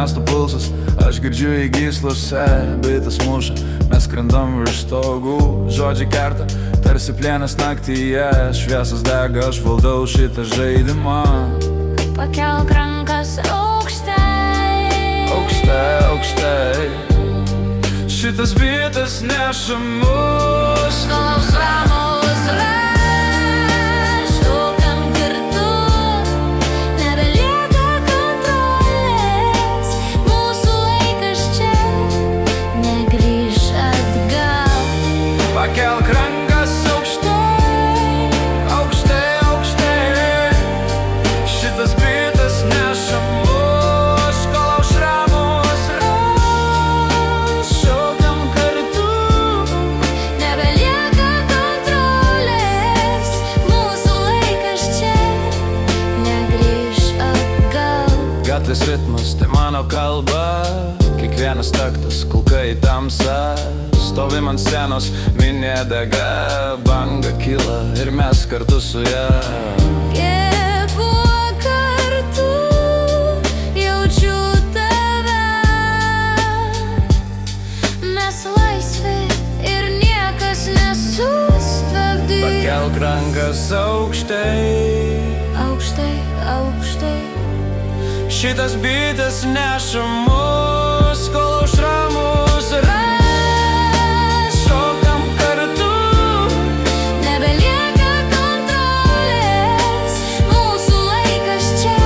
miesto pulsas, aš girdžiu į gyslose, bitas muša, mes skrendam virš stogų, žodžiai kerta, tarsi plėnas naktyje, šviesas dega, aš valdau šitą žaidimą. Pakelk rankas aukštai, aukštai, aukštai, šitas bitas neša mus. Skalaus ramus raš, šokam kartu, nebelieka kontrolės, mūsų laikas čia negrįš atgal. Pakelk rankas aukštai, aukštai, aukštai, šitas bitas neša mus. Skalaus ramus raš, šokam kartu, Nebelieka kontrolės, mūsų laikas čia negrįš atgal. gatvės ritmas, tai mano kalba, kiekvienas taktas, kulka į tamsą. Stovim ant scenos, minė dega, banga kyla ir mes kartu su ja. Kvėpuok kartu, jaučiu tave, mes laisvi ir niekas nesustabdys. Pakelk rankas aukštai, Aukštai, aukštai, šitas bitas neša mus. Kol aušramus ras, šokam kartu, nebelieka kontrolės, mūsų laikas čia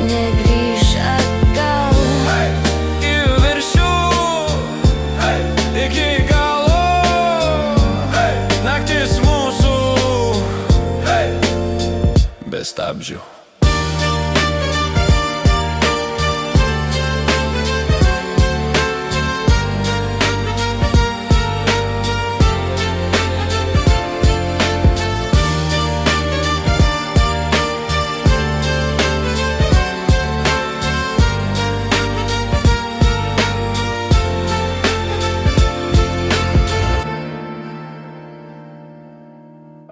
negrįš atgal. į viršų, iki galo, naktis mūsų be stabdžių.